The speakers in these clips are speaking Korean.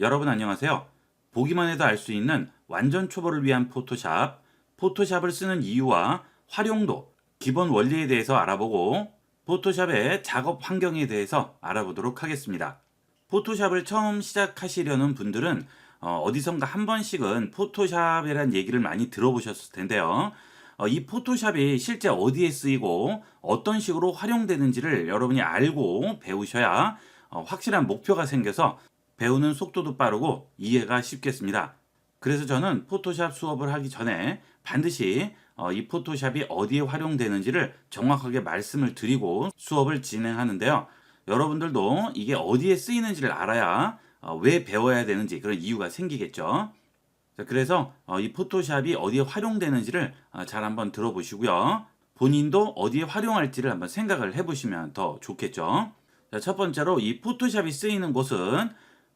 여러분 안녕하세요. 보기만 해도 알 수 있는 완전 초보를 위한 포토샵, 포토샵을 쓰는 이유와 활용도, 기본 원리에 대해서 알아보고 포토샵의 작업 환경에 대해서 알아보도록 하겠습니다. 포토샵을 처음 시작하시려는 분들은 어디선가 한 번씩은 포토샵이라는 얘기를 많이 들어보셨을 텐데요. 이 포토샵이 실제 어디에 쓰이고 어떤 식으로 활용되는지를 여러분이 알고 배우셔야 확실한 목표가 생겨서 배우는 속도도 빠르고 이해가 쉽겠습니다. 그래서 저는 포토샵 수업을 하기 전에 반드시 이 포토샵이 어디에 활용되는지를 정확하게 말씀을 드리고 수업을 진행하는데요. 여러분들도 이게 어디에 쓰이는지를 알아야 왜 배워야 되는지 그런 이유가 생기겠죠. 자, 그래서 이 포토샵이 어디에 활용되는지를 잘 한번 들어보시고요. 본인도 어디에 활용할지를 한번 생각을 해보시면 더 좋겠죠. 자, 첫 번째로 이 포토샵이 쓰이는 곳은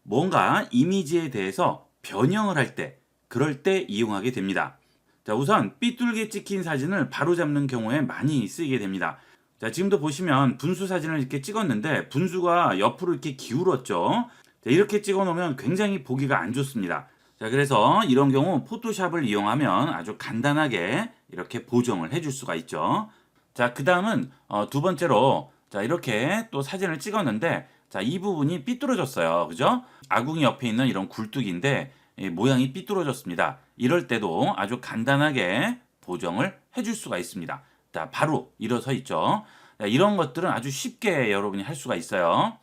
뭔가 이미지에 대해서 변형을 할 때, 그럴 때 이용하게 됩니다. 자, 우선 삐뚤게 찍힌 사진을 바로잡는 경우에 많이 쓰이게 됩니다. 자, 지금도 보시면 분수 사진을 이렇게 찍었는데 분수가 옆으로 이렇게 기울었죠. 자, 이렇게 찍어 놓으면 굉장히 보기가 안 좋습니다. 자, 그래서 이런 경우 포토샵을 이용하면 아주 간단하게 이렇게 보정을 해줄 수가 있죠. 자, 그 다음은 두 번째로 자, 이렇게 또 사진을 찍었는데 자, 이 부분이 삐뚤어졌어요. 그죠? 아궁이 옆에 있는 이런 굴뚝인데 모양이 삐뚤어졌습니다. 이럴 때도 아주 간단하게 보정을 해줄 수가 있습니다. 자, 바로 일어서 있죠. 자, 이런 것들은 아주 쉽게 여러분이 할 수가 있어요.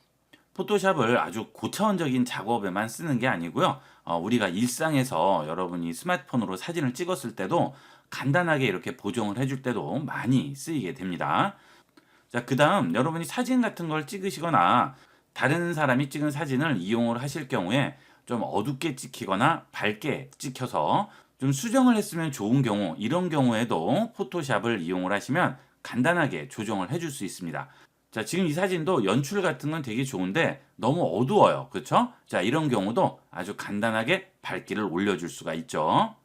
포토샵을 아주 고차원적인 작업에만 쓰는 게 아니고요. 우리가 일상에서 여러분이 스마트폰으로 사진을 찍었을 때도 간단하게 이렇게 보정을 해줄 때도 많이 쓰이게 됩니다. 자, 그 다음 여러분이 사진 같은 걸 찍으시거나 다른 사람이 찍은 사진을 이용을 하실 경우에 좀 어둡게 찍히거나 밝게 찍혀서 좀 수정을 했으면 좋은 경우, 이런 경우에도 포토샵을 이용을 하시면 간단하게 조정을 해줄 수 있습니다. 자, 지금 이 사진도 연출 같은 건 되게 좋은데 너무 어두워요. 그렇죠? 자, 이런 경우도 아주 간단하게 밝기를 올려줄 수가 있죠.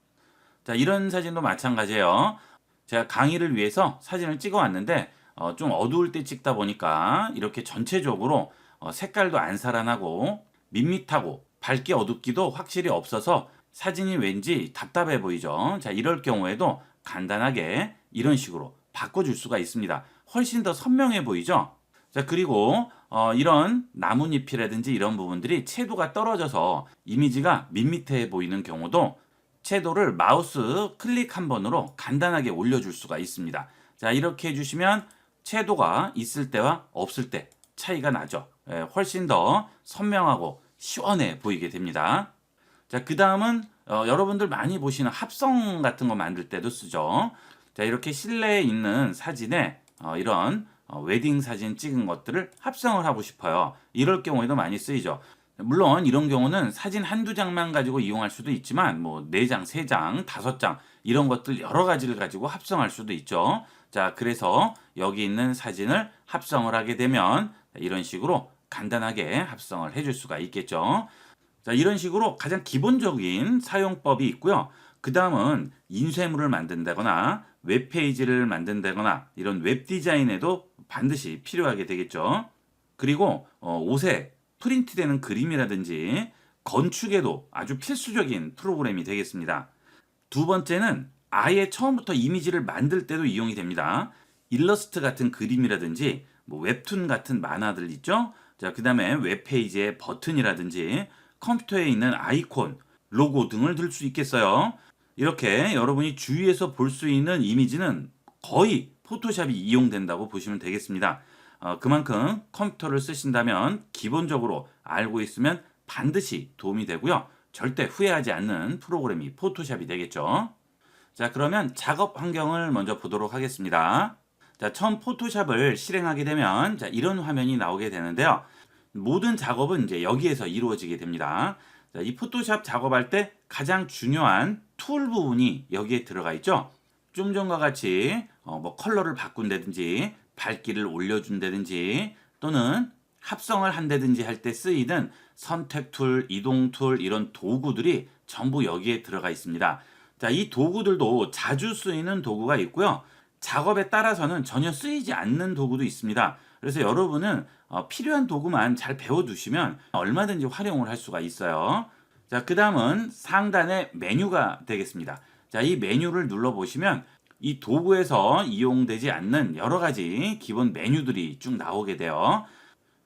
자, 이런 사진도 마찬가지예요. 제가 강의를 위해서 사진을 찍어 왔는데 좀 어두울 때 찍다 보니까 이렇게 전체적으로 색깔도 안 살아나고 밋밋하고 밝기 어둡기도 확실히 없어서 사진이 왠지 답답해 보이죠. 자, 이럴 경우에도 간단하게 이런 식으로 바꿔줄 수가 있습니다. 훨씬 더 선명해 보이죠. 자, 그리고 이런 나뭇잎이라든지 이런 부분들이 채도가 떨어져서 이미지가 밋밋해 보이는 경우도 채도를 마우스 클릭 한 번으로 간단하게 올려줄 수가 있습니다. 자, 이렇게 해주시면 채도가 있을 때와 없을 때 차이가 나죠. 훨씬 더 선명하고 시원해 보이게 됩니다. 자, 그 다음은 여러분들 많이 보시는 합성 같은 거 만들 때도 쓰죠. 자, 이렇게 실내에 있는 사진에 이런 웨딩 사진 찍은 것들을 합성을 하고 싶어요. 이럴 경우에도 많이 쓰이죠. 물론 이런 경우는 사진 한두 장만 가지고 이용할 수도 있지만 뭐 4장, 3장, 5장 이런 것들 여러 가지를 가지고 합성할 수도 있죠. 자, 그래서 여기 있는 사진을 합성을 하게 되면 이런 식으로 간단하게 합성을 해줄 수가 있겠죠. 자, 이런 식으로 가장 기본적인 사용법이 있고요. 그 다음은 인쇄물을 만든다거나 웹페이지를 만든다거나 이런 웹 디자인에도 반드시 필요하게 되겠죠. 그리고 옷에 프린트되는 그림이라든지 건축에도 아주 필수적인 프로그램이 되겠습니다. 두 번째는 아예 처음부터 이미지를 만들 때도 이용이 됩니다. 일러스트 같은 그림이라든지 뭐 웹툰 같은 만화들 있죠. 자, 그 다음에 웹페이지에 버튼이라든지 컴퓨터에 있는 아이콘, 로고 등을 들 수 있겠어요. 이렇게 여러분이 주위에서 볼 수 있는 이미지는 거의 포토샵이 이용된다고 보시면 되겠습니다. 그만큼 컴퓨터를 쓰신다면 기본적으로 알고 있으면 반드시 도움이 되고요. 절대 후회하지 않는 프로그램이 포토샵이 되겠죠. 자, 그러면 작업 환경을 먼저 보도록 하겠습니다. 자, 처음 포토샵을 실행하게 되면 자, 이런 화면이 나오게 되는데요. 모든 작업은 이제 여기에서 이루어지게 됩니다. 자, 이 포토샵 작업할 때 가장 중요한 툴 부분이 여기에 들어가 있죠. 좀 전과 같이 뭐 컬러를 바꾼다든지 밝기를 올려준다든지 또는 합성을 한다든지 할 때 쓰이는 선택 툴, 이동 툴 이런 도구들이 전부 여기에 들어가 있습니다. 자, 이 도구들도 자주 쓰이는 도구가 있고요. 작업에 따라서는 전혀 쓰이지 않는 도구도 있습니다. 그래서 여러분은 필요한 도구만 잘 배워두시면 얼마든지 활용을 할 수가 있어요. 자, 그 다음은 상단의 메뉴가 되겠습니다. 자, 이 메뉴를 눌러보시면 이 도구에서 이용되지 않는 여러 가지 기본 메뉴들이 쭉 나오게 돼요.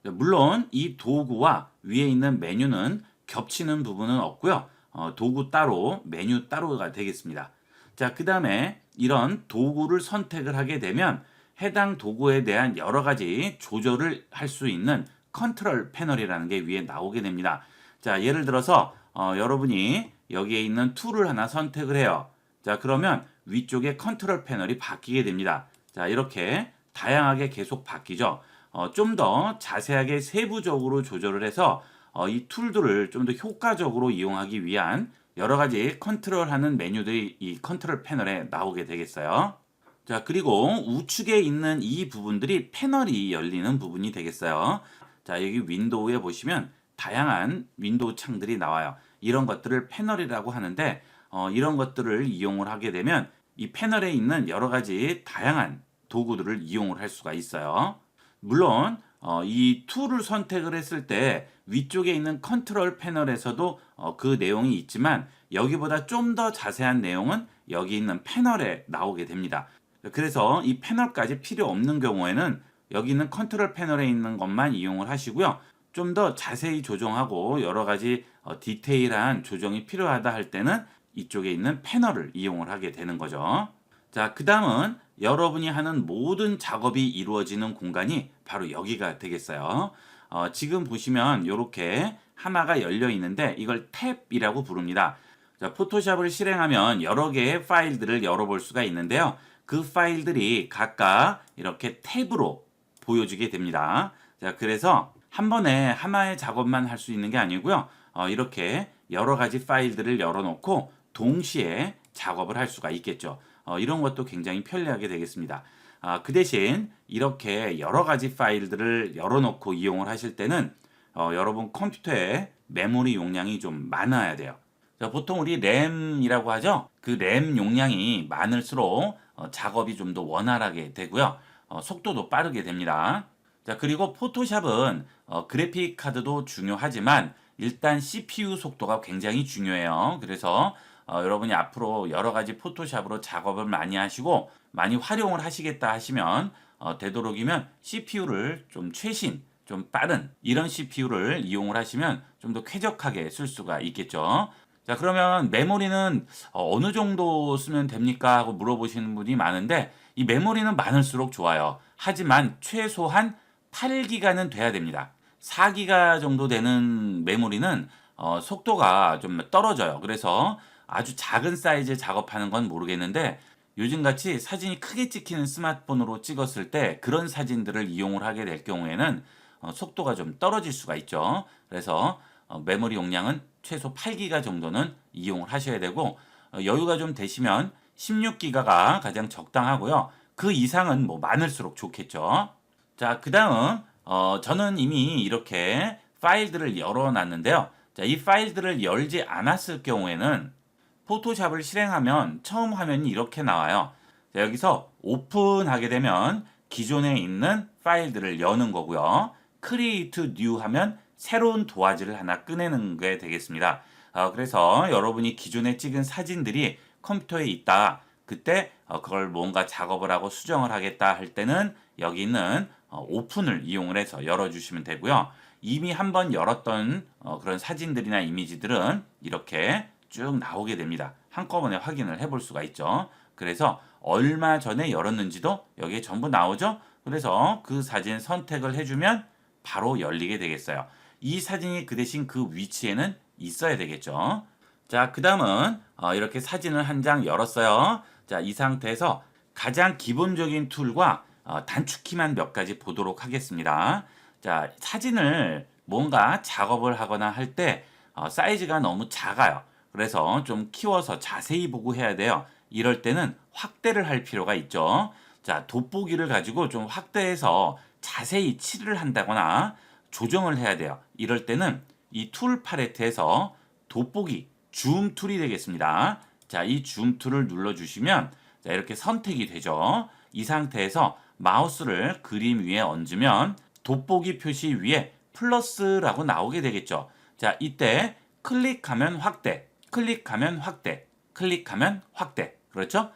물론 이 도구와 위에 있는 메뉴는 겹치는 부분은 없고요. 도구 따로, 메뉴 따로가 되겠습니다. 자, 그 다음에 이런 도구를 선택을 하게 되면 해당 도구에 대한 여러 가지 조절을 할 수 있는 컨트롤 패널이라는 게 위에 나오게 됩니다. 자, 예를 들어서 여러분이 여기에 있는 툴을 하나 선택을 해요. 자, 그러면 위쪽에 컨트롤 패널이 바뀌게 됩니다. 자, 이렇게 다양하게 계속 바뀌죠. 좀 더 자세하게 세부적으로 조절을 해서 이 툴들을 좀 더 효과적으로 이용하기 위한 여러 가지 컨트롤하는 메뉴들이 이 컨트롤 패널에 나오게 되겠어요. 자, 그리고 우측에 있는 이 부분들이 패널이 열리는 부분이 되겠어요. 자, 여기 윈도우에 보시면 다양한 윈도우 창들이 나와요. 이런 것들을 패널이라고 하는데 이런 것들을 이용을 하게 되면 이 패널에 있는 여러 가지 다양한 도구들을 이용을 할 수가 있어요. 물론 이 툴을 선택을 했을 때 위쪽에 있는 컨트롤 패널에서도 그 내용이 있지만 여기보다 좀 더 자세한 내용은 여기 있는 패널에 나오게 됩니다. 그래서 이 패널까지 필요 없는 경우에는 여기 있는 컨트롤 패널에 있는 것만 이용을 하시고요. 좀 더 자세히 조정하고 여러 가지 디테일한 조정이 필요하다 할 때는 이쪽에 있는 패널을 이용을 하게 되는 거죠. 자, 그 다음은 여러분이 하는 모든 작업이 이루어지는 공간이 바로 여기가 되겠어요. 지금 보시면 이렇게 하나가 열려 있는데 이걸 탭이라고 부릅니다. 자, 포토샵을 실행하면 여러 개의 파일들을 열어볼 수가 있는데요. 그 파일들이 각각 이렇게 탭으로 보여지게 됩니다. 자, 그래서 한 번에 하나의 작업만 할 수 있는 게 아니고요. 이렇게 여러 가지 파일들을 열어놓고 동시에 작업을 할 수가 있겠죠. 이런 것도 굉장히 편리하게 되겠습니다. 그 대신 이렇게 여러 가지 파일들을 열어놓고 이용을 하실 때는 여러분 컴퓨터에 메모리 용량이 좀 많아야 돼요. 자, 보통 우리 램이라고 하죠. 그 램 용량이 많을수록 작업이 좀 더 원활하게 되고요. 속도도 빠르게 됩니다. 자, 그리고 포토샵은 그래픽 카드도 중요하지만 일단 CPU 속도가 굉장히 중요해요. 그래서 여러분이 앞으로 여러 가지 포토샵으로 작업을 많이 하시고 많이 활용을 하시겠다 하시면 되도록이면 CPU를 좀 최신, 좀 빠른 이런 CPU를 이용을 하시면 좀 더 쾌적하게 쓸 수가 있겠죠. 자, 그러면 메모리는 어느 정도 쓰면 됩니까? 하고 물어보시는 분이 많은데 이 메모리는 많을수록 좋아요. 하지만 최소한 8기가는 돼야 됩니다. 4기가 정도 되는 메모리는 속도가 좀 떨어져요. 그래서 아주 작은 사이즈 작업하는 건 모르겠는데 요즘같이 사진이 크게 찍히는 스마트폰으로 찍었을 때 그런 사진들을 이용을 하게 될 경우에는 속도가 좀 떨어질 수가 있죠. 그래서 메모리 용량은 최소 8기가 정도는 이용을 하셔야 되고 여유가 좀 되시면 16기가가 가장 적당하고요. 그 이상은 뭐 많을수록 좋겠죠. 자, 그 다음 저는 이미 이렇게 파일들을 열어놨는데요. 자, 이 파일들을 열지 않았을 경우에는 포토샵을 실행하면 처음 화면이 이렇게 나와요. 자, 여기서 오픈하게 되면 기존에 있는 파일들을 여는 거고요. 크리에이트 뉴 하면 새로운 도화지를 하나 꺼내는 게 되겠습니다. 그래서 여러분이 기존에 찍은 사진들이 컴퓨터에 있다. 그때 그걸 뭔가 작업을 하고 수정을 하겠다 할 때는 여기 있는 오픈을 이용을 해서 열어주시면 되고요. 이미 한번 열었던 그런 사진들이나 이미지들은 이렇게 쭉 나오게 됩니다. 한꺼번에 확인을 해볼 수가 있죠. 그래서 얼마 전에 열었는지도 여기에 전부 나오죠. 그래서 그 사진 선택을 해주면 바로 열리게 되겠어요. 이 사진이 그 대신 그 위치에는 있어야 되겠죠. 자, 그 다음은 이렇게 사진을 한 장 열었어요. 자, 이 상태에서 가장 기본적인 툴과 단축키만 몇 가지 보도록 하겠습니다. 자, 사진을 뭔가 작업을 하거나 할 때 사이즈가 너무 작아요. 그래서 좀 키워서 자세히 보고 해야 돼요. 이럴 때는 확대를 할 필요가 있죠. 자, 돋보기를 가지고 좀 확대해서 자세히 칠을 한다거나 조정을 해야 돼요. 이럴 때는 이 툴 팔레트에서 돋보기 줌 툴이 되겠습니다. 자, 이 줌 툴을 눌러주시면 자, 이렇게 선택이 되죠. 이 상태에서 마우스를 그림 위에 얹으면 돋보기 표시 위에 플러스라고 나오게 되겠죠. 자, 이때 클릭하면 확대, 클릭하면 확대, 클릭하면 확대. 그렇죠?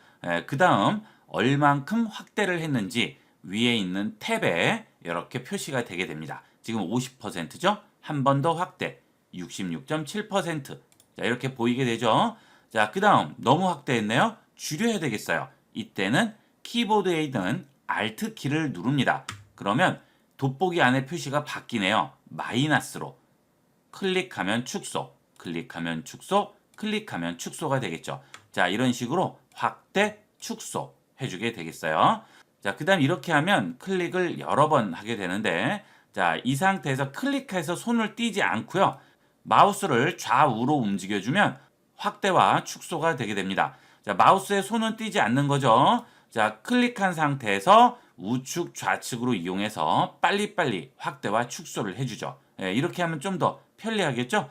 그 다음 얼만큼 확대를 했는지 위에 있는 탭에 이렇게 표시가 되게 됩니다. 지금 50%죠? 한 번 더 확대, 66.7%. 자, 이렇게 보이게 되죠? 자, 그 다음 너무 확대했네요. 줄여야 되겠어요. 이때는 키보드에 있는 Alt 키를 누릅니다. 그러면 돋보기 안에 표시가 바뀌네요. 마이너스로. 클릭하면 축소, 클릭하면 축소, 클릭하면 축소가 되겠죠. 자, 이런 식으로 확대, 축소 해주게 되겠어요. 자, 그 다음 이렇게 하면 클릭을 여러 번 하게 되는데, 자, 이 상태에서 클릭해서 손을 떼지 않고요. 마우스를 좌우로 움직여주면 확대와 축소가 되게 됩니다. 자, 마우스에 손은 떼지 않는 거죠. 자, 클릭한 상태에서 우측 좌측으로 이용해서 빨리빨리 확대와 축소를 해주죠. 이렇게 하면 좀 더 편리하겠죠?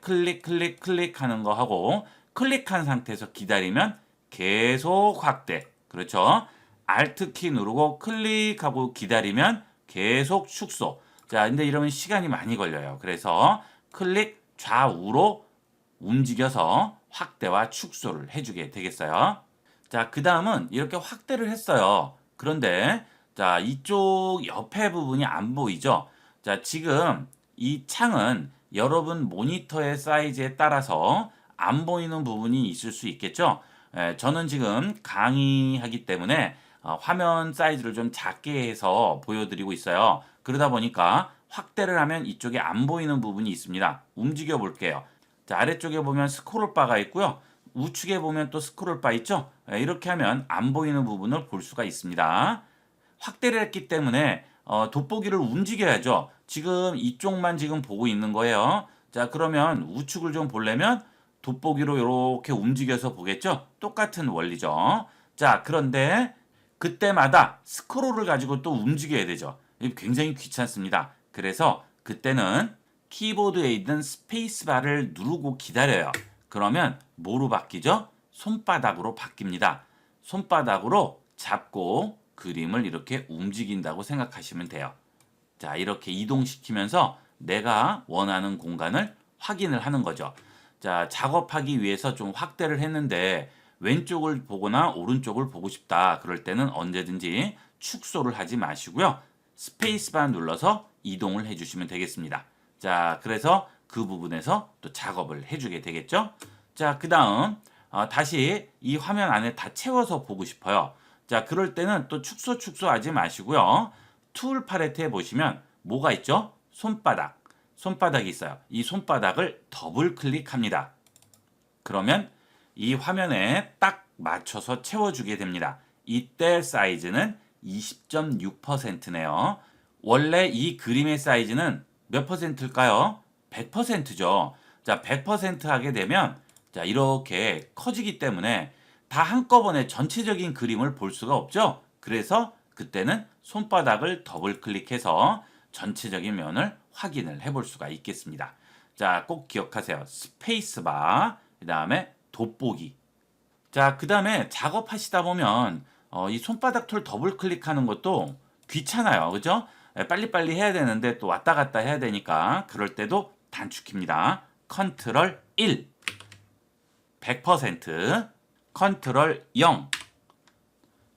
클릭 클릭 클릭하는 거 하고 클릭한 상태에서 기다리면 계속 확대. 그렇죠? Alt 키 누르고 클릭하고 기다리면 계속 축소. 자, 근데 이러면 시간이 많이 걸려요. 그래서 클릭 좌우로 움직여서 확대와 축소를 해주게 되겠어요. 자, 그 다음은 이렇게 확대를 했어요. 그런데 자, 이쪽 옆에 부분이 안 보이죠? 자, 지금 이 창은 여러분 모니터의 사이즈에 따라서 안 보이는 부분이 있을 수 있겠죠? 저는 지금 강의하기 때문에 화면 사이즈를 좀 작게 해서 보여드리고 있어요. 그러다 보니까 확대를 하면 이쪽에 안 보이는 부분이 있습니다. 움직여 볼게요. 자, 아래쪽에 보면 스크롤 바가 있고요. 우측에 보면 또 스크롤 바 있죠? 이렇게 하면 안 보이는 부분을 볼 수가 있습니다. 확대를 했기 때문에 돋보기를 움직여야죠. 지금 이쪽만 지금 보고 있는 거예요. 자, 그러면 우측을 좀 보려면 돋보기로 이렇게 움직여서 보겠죠? 똑같은 원리죠. 자, 그런데 그때마다 스크롤을 가지고 또 움직여야 되죠. 굉장히 귀찮습니다. 그래서 그때는 키보드에 있는 스페이스바를 누르고 기다려요. 그러면 뭐로 바뀌죠? 손바닥으로 바뀝니다. 손바닥으로 잡고 그림을 이렇게 움직인다고 생각하시면 돼요. 자, 이렇게 이동시키면서 내가 원하는 공간을 확인을 하는 거죠. 자, 작업하기 위해서 좀 확대를 했는데 왼쪽을 보거나 오른쪽을 보고 싶다. 그럴 때는 언제든지 축소를 하지 마시고요. 스페이스바 눌러서 이동을 해주시면 되겠습니다. 자, 그래서 그 부분에서 또 작업을 해주게 되겠죠. 자, 그 다음 다시 이 화면 안에 다 채워서 보고 싶어요. 자, 그럴 때는 또 축소하지 마시고요. 툴 팔레트에 보시면 뭐가 있죠? 손바닥이 있어요. 이 손바닥을 더블 클릭합니다. 그러면 이 화면에 딱 맞춰서 채워주게 됩니다. 이때 사이즈는 20.6%네요. 원래 이 그림의 사이즈는 몇 퍼센트일까요? 100%죠. 자, 100% 하게 되면 자, 이렇게 커지기 때문에 다 한꺼번에 전체적인 그림을 볼 수가 없죠. 그래서 그때는 손바닥을 더블 클릭해서 전체적인 면을 확인을 해볼 수가 있겠습니다. 자, 꼭 기억하세요. 스페이스바, 그 다음에 돋보기. 자, 그 다음에 작업하시다 보면 이 손바닥 툴 더블 클릭하는 것도 귀찮아요. 그죠? 빨리빨리 해야 되는데 또 왔다 갔다 해야 되니까 그럴 때도 단축키입니다. 컨트롤 1, 100%, 컨트롤 0,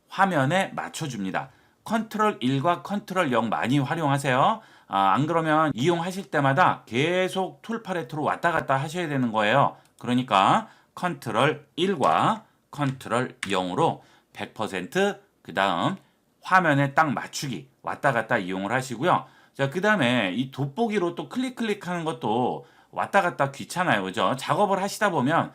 화면에 맞춰줍니다. 컨트롤 1과 컨트롤 0 많이 활용하세요. 안 그러면 이용하실 때마다 계속 툴 팔레트로 왔다 갔다 하셔야 되는 거예요. 그러니까 컨트롤 1과 컨트롤 0으로 100%, 그 다음 화면에 딱 맞추기 왔다 갔다 이용을 하시고요. 자, 그 다음에 이 돋보기로 또 클릭하는 것도 왔다 갔다 귀찮아요. 그죠? 작업을 하시다 보면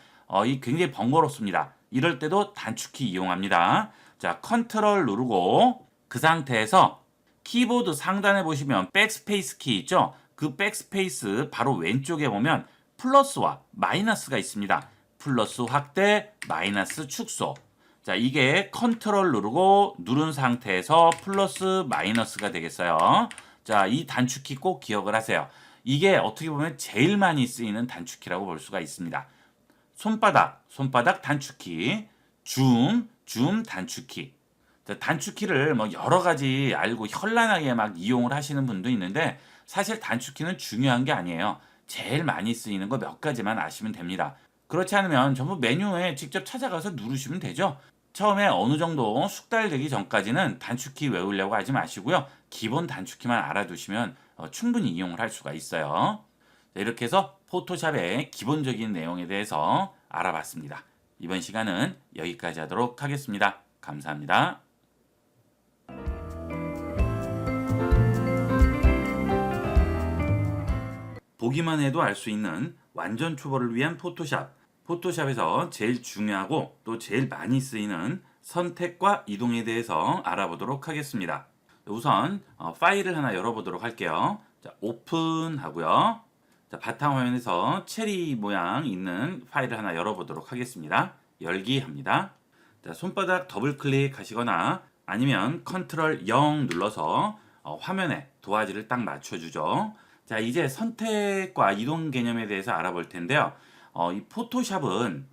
이 굉장히 번거롭습니다. 이럴 때도 단축키 이용합니다. 자, 컨트롤 누르고 그 상태에서 키보드 상단에 보시면 백스페이스 키 있죠? 그 백스페이스 바로 왼쪽에 보면 플러스와 마이너스가 있습니다. 플러스 확대, 마이너스 축소. 자, 이게 컨트롤 누르고 누른 상태에서 플러스 마이너스가 되겠어요. 자, 이 단축키 꼭 기억을 하세요. 이게 어떻게 보면 제일 많이 쓰이는 단축키라고 볼 수가 있습니다. 손바닥 단축키, 줌 단축키. 자, 단축키를 뭐 여러 가지 알고 현란하게 막 이용을 하시는 분도 있는데 사실 단축키는 중요한 게 아니에요. 제일 많이 쓰이는 거 몇 가지만 아시면 됩니다. 그렇지 않으면 전부 메뉴에 직접 찾아가서 누르시면 되죠. 처음에 어느 정도 숙달되기 전까지는 단축키 외우려고 하지 마시고요. 기본 단축키만 알아두시면 충분히 이용을 할 수가 있어요. 자, 이렇게 해서 포토샵의 기본적인 내용에 대해서 알아봤습니다. 이번 시간은 여기까지 하도록 하겠습니다. 감사합니다. 보기만 해도 알 수 있는 완전 초보를 위한 포토샵. 포토샵에서 제일 중요하고 또 제일 많이 쓰이는 선택과 이동에 대해서 알아보도록 하겠습니다. 우선 파일을 하나 열어보도록 할게요. 자, 오픈하고요. 자, 바탕화면에서 체리 모양 있는 파일을 하나 열어보도록 하겠습니다. 열기 합니다. 자, 손바닥 더블 클릭하시거나 아니면 컨트롤 0 눌러서 화면에 도화지를 딱 맞춰주죠. 자, 이제 선택과 이동 개념에 대해서 알아볼 텐데요. 이 포토샵은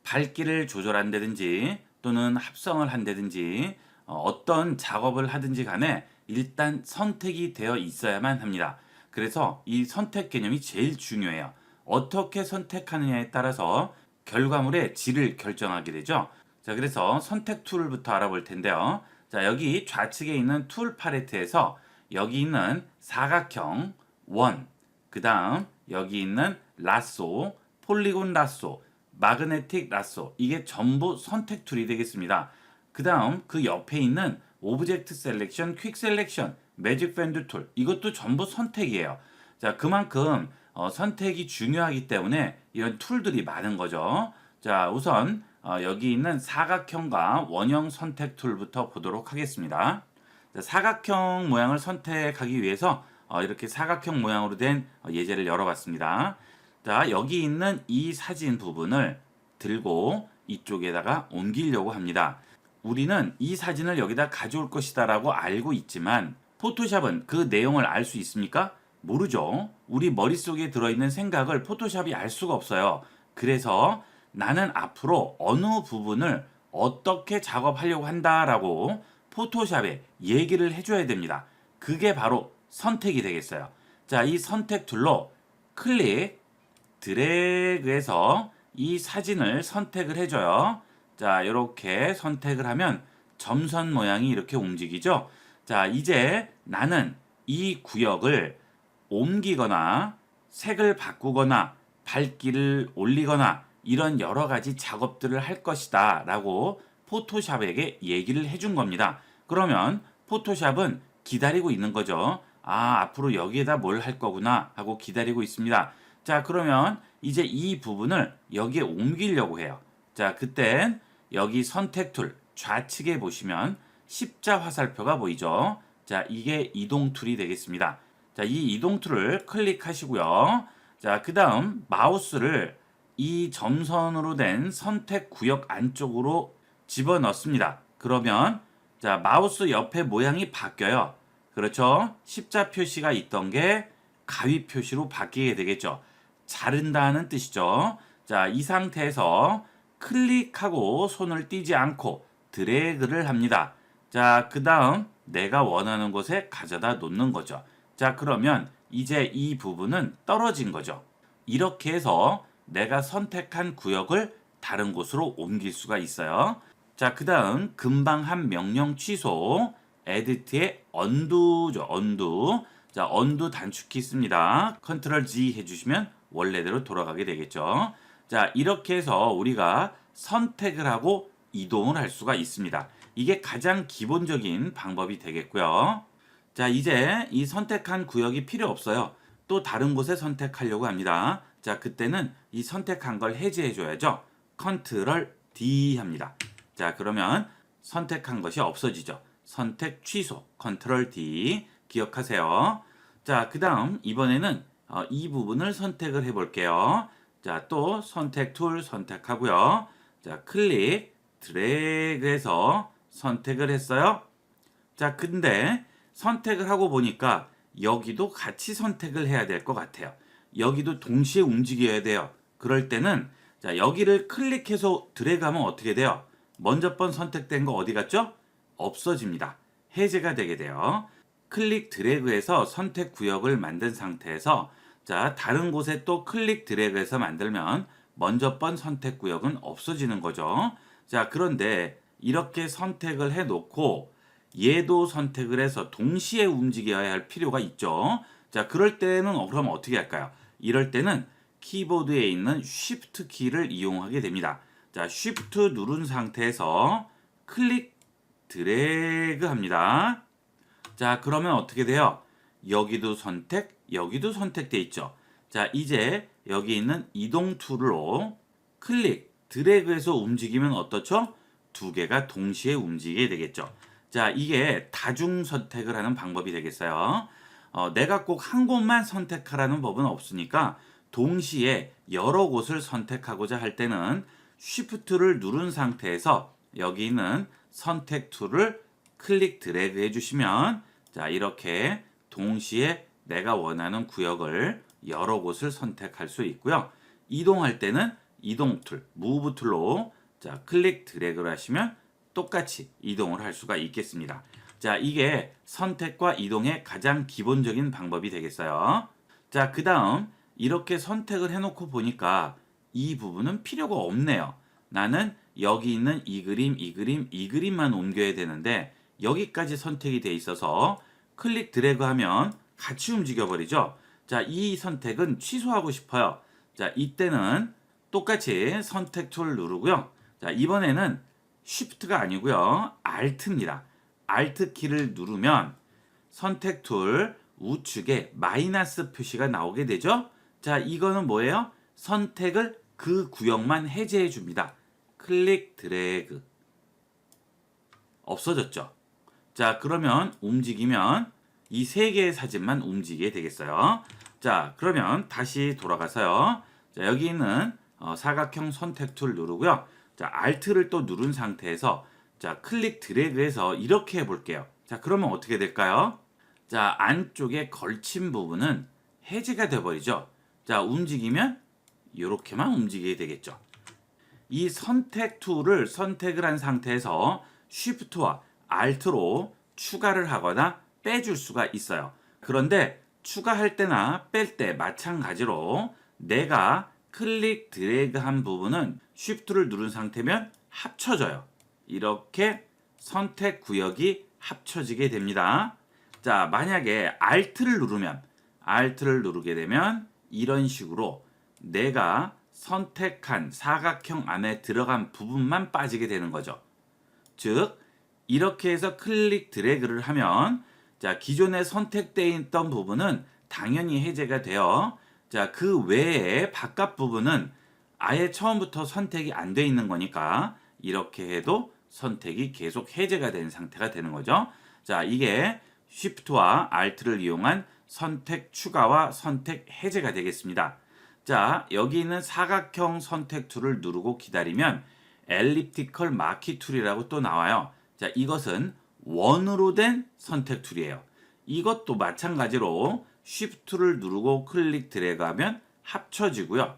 밝기를 조절한다든지 또는 합성을 한다든지 어떤 작업을 하든지 간에 일단 선택이 되어 있어야만 합니다. 그래서 이 선택 개념이 제일 중요해요. 어떻게 선택하느냐에 따라서 결과물의 질을 결정하게 되죠. 자, 그래서 선택 툴부터 알아볼 텐데요. 자, 여기 좌측에 있는 툴 팔레트에서 여기 있는 사각형, 원, 그 다음 여기 있는 라쏘, 폴리곤 라쏘, 마그네틱 라쏘, 이게 전부 선택 툴이 되겠습니다. 그 다음 그 옆에 있는 오브젝트 셀렉션, 퀵 셀렉션, 매직 밴드 툴, 이것도 전부 선택이에요. 자, 그만큼 선택이 중요하기 때문에 이런 툴들이 많은 거죠. 자, 우선 여기 있는 사각형과 원형 선택 툴부터 보도록 하겠습니다. 자, 사각형 모양을 선택하기 위해서 이렇게 사각형 모양으로 된 예제를 열어봤습니다. 자, 여기 있는 이 사진 부분을 들고 이쪽에다가 옮기려고 합니다. 우리는 이 사진을 여기다 가져올 것이다 라고 알고 있지만 포토샵은 그 내용을 알 수 있습니까? 모르죠. 우리 머릿속에 들어있는 생각을 포토샵이 알 수가 없어요. 그래서 나는 앞으로 어느 부분을 어떻게 작업하려고 한다라고 포토샵에 얘기를 해줘야 됩니다. 그게 바로 선택이 되겠어요. 자, 이 선택 툴로 클릭, 드래그해서 이 사진을 선택을 해줘요. 자, 이렇게 선택을 하면 점선 모양이 이렇게 움직이죠. 자, 이제 나는 이 구역을 옮기거나 색을 바꾸거나 밝기를 올리거나 이런 여러 가지 작업들을 할 것이다 라고 포토샵에게 얘기를 해준 겁니다. 그러면 포토샵은 기다리고 있는 거죠. 아, 앞으로 여기에다 뭘 할 거구나 하고 기다리고 있습니다. 자, 그러면 이제 이 부분을 여기에 옮기려고 해요. 자, 그땐 여기 선택 툴 좌측에 보시면 십자 화살표가 보이죠. 자, 이게 이동 툴이 되겠습니다. 자, 이 이동 툴을 클릭하시고요. 자, 그 다음 마우스를 이 점선으로 된 선택 구역 안쪽으로 집어넣습니다. 그러면 자, 마우스 옆에 모양이 바뀌어요. 그렇죠? 십자 표시가 있던 게 가위 표시로 바뀌게 되겠죠. 자른다는 뜻이죠. 자, 이 상태에서 클릭하고 손을 떼지 않고 드래그를 합니다. 자, 그 다음 내가 원하는 곳에 가져다 놓는 거죠. 자, 그러면 이제 이 부분은 떨어진 거죠. 이렇게 해서 내가 선택한 구역을 다른 곳으로 옮길 수가 있어요. 자, 그 다음 금방 한 명령 취소, 에디트의 언두죠. 언두. 자, 언두 단축키 씁니다. 컨트롤 G 해주시면 원래대로 돌아가게 되겠죠. 자, 이렇게 해서 우리가 선택을 하고 이동을 할 수가 있습니다. 이게 가장 기본적인 방법이 되겠고요. 자, 이제 이 선택한 구역이 필요 없어요. 또 다른 곳에 선택하려고 합니다. 자, 그때는 이 선택한 걸 해제해 줘야죠. 컨트롤 D 합니다. 자, 그러면 선택한 것이 없어지죠. 선택 취소, 컨트롤 D 기억하세요. 자, 그 다음 이번에는 이 부분을 선택을 해 볼게요. 자, 또 선택 툴 선택하고요. 자, 클릭, 드래그해서 선택을 했어요. 자, 근데 선택을 하고 보니까 여기도 같이 선택을 해야 될 것 같아요. 여기도 동시에 움직여야 돼요. 그럴 때는 자, 여기를 클릭해서 드래그하면 어떻게 돼요? 먼저 번 선택된 거 어디 갔죠? 없어집니다. 해제가 되게 돼요. 클릭 드래그해서 선택 구역을 만든 상태에서 자, 다른 곳에 또 클릭 드래그해서 만들면 먼저 번 선택 구역은 없어지는 거죠. 자, 그런데 이렇게 선택을 해 놓고 얘도 선택을 해서 동시에 움직여야 할 필요가 있죠. 자, 그럴 때는 그럼 어떻게 할까요? 이럴 때는 키보드에 있는 Shift 키를 이용하게 됩니다. 자, Shift 누른 상태에서 클릭 드래그 합니다. 자, 그러면 어떻게 돼요? 여기도 선택, 여기도 선택돼 있죠. 자, 이제 여기 있는 이동 툴로 클릭, 드래그해서 움직이면 어떻죠? 두 개가 동시에 움직이게 되겠죠. 자, 이게 다중 선택을 하는 방법이 되겠어요. 내가 꼭 한 곳만 선택하라는 법은 없으니까 동시에 여러 곳을 선택하고자 할 때는 Shift를 누른 상태에서 여기 있는 선택 툴을 클릭 드래그 해주시면 자, 이렇게 동시에 내가 원하는 구역을 여러 곳을 선택할 수 있고요. 이동할 때는 이동 툴, 무브 툴로 자, 클릭 드래그를 하시면 똑같이 이동을 할 수가 있겠습니다. 자, 이게 선택과 이동의 가장 기본적인 방법이 되겠어요. 자, 그 다음 이렇게 선택을 해놓고 보니까 이 부분은 필요가 없네요. 나는 여기 있는 이 그림, 이 그림, 이 그림만 옮겨야 되는데 여기까지 선택이 돼 있어서 클릭 드래그 하면 같이 움직여 버리죠. 자, 이 선택은 취소하고 싶어요. 자, 이때는 똑같이 선택 툴 누르고요. 자, 이번에는 Shift가 아니고요. Alt입니다. Alt 키를 누르면 선택 툴 우측에 마이너스 표시가 나오게 되죠. 자, 이거는 뭐예요? 선택을 그 구역만 해제해 줍니다. 클릭 드래그. 없어졌죠. 자, 그러면 움직이면 이 세 개의 사진만 움직이게 되겠어요. 자, 그러면 다시 돌아가서요. 자, 여기 있는 사각형 선택 툴 누르고요. 자, Alt를 또 누른 상태에서 자, 클릭 드래그해서 이렇게 해볼게요. 자, 그러면 어떻게 될까요? 자, 안쪽에 걸친 부분은 해제가 돼버리죠. 자, 움직이면 이렇게만 움직이게 되겠죠. 이 선택 툴을 선택을 한 상태에서 Shift와 Alt로 추가를 하거나 빼줄 수가 있어요. 그런데 추가할 때나 뺄 때 마찬가지로 내가 클릭 드래그 한 부분은 Shift를 누른 상태면 합쳐져요. 이렇게 선택 구역이 합쳐지게 됩니다. 자, 만약에 Alt를 누르게 되면 이런 식으로 내가 선택한 사각형 안에 들어간 부분만 빠지게 되는 거죠. 즉, 이렇게 해서 클릭 드래그를 하면 자, 기존에 선택되어 있던 부분은 당연히 해제가 돼요. 자, 그 외에 바깥 부분은 아예 처음부터 선택이 안 돼 있는 거니까 이렇게 해도 선택이 계속 해제가 된 상태가 되는 거죠. 자, 이게 Shift와 Alt를 이용한 선택 추가와 선택 해제가 되겠습니다. 자, 여기 있는 사각형 선택 툴을 누르고 기다리면 엘립티컬 마키 툴이라고 또 나와요. 자, 이것은 원으로 된 선택 툴이에요. 이것도 마찬가지로 Shift를 누르고 클릭 드래그 하면 합쳐지고요.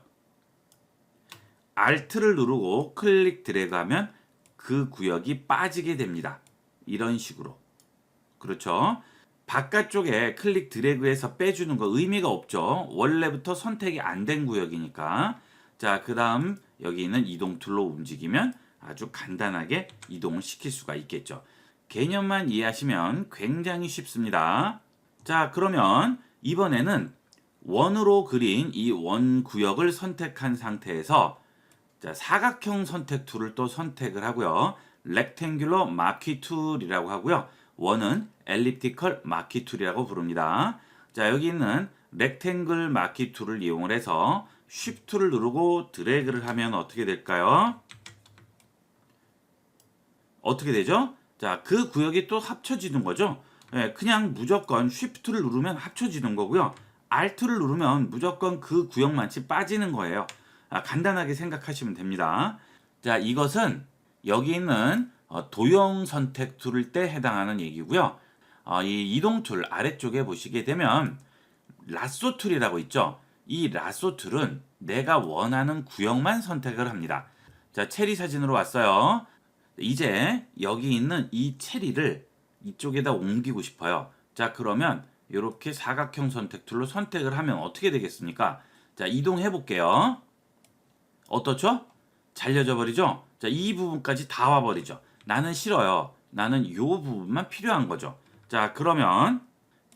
Alt를 누르고 클릭 드래그 하면 그 구역이 빠지게 됩니다. 이런 식으로. 그렇죠? 바깥쪽에 클릭 드래그해서 빼주는 거 의미가 없죠. 원래부터 선택이 안 된 구역이니까. 자, 그 다음 여기 있는 이동 툴로 움직이면 아주 간단하게 이동을 시킬 수가 있겠죠. 개념만 이해하시면 굉장히 쉽습니다. 자, 그러면 이번에는 원으로 그린 이 원 구역을 선택한 상태에서 자, 사각형 선택 툴을 또 선택을 하고요. 렉탱귤러 마키 툴이라고 하고요. 원은 엘립티컬 마키 툴이라고 부릅니다. 자, 여기 있는 렉탱글 마키 툴을 이용을 해서 Shift를 누르고 드래그를 하면 어떻게 될까요? 어떻게 되죠? 자, 그 구역이 또 합쳐지는 거죠. 예, 그냥 무조건 Shift를 누르면 합쳐지는 거고요. Alt를 누르면 무조건 그 구역만치 빠지는 거예요. 간단하게 생각하시면 됩니다. 자, 이것은 여기 있는 도형 선택 툴일 때 해당하는 얘기고요. 이 이동 툴 아래쪽에 보시게 되면 라쏘 툴이라고 있죠. 이 라쏘 툴은 내가 원하는 구역만 선택을 합니다. 자, 체리 사진으로 왔어요. 이제 여기 있는 이 체리를 이쪽에다 옮기고 싶어요. 자, 그러면 이렇게 사각형 선택 툴로 선택을 하면 어떻게 되겠습니까? 자, 이동해 볼게요. 어떻죠? 잘려져 버리죠? 자, 이 부분까지 다 와버리죠. 나는 싫어요. 나는 이 부분만 필요한 거죠. 자, 그러면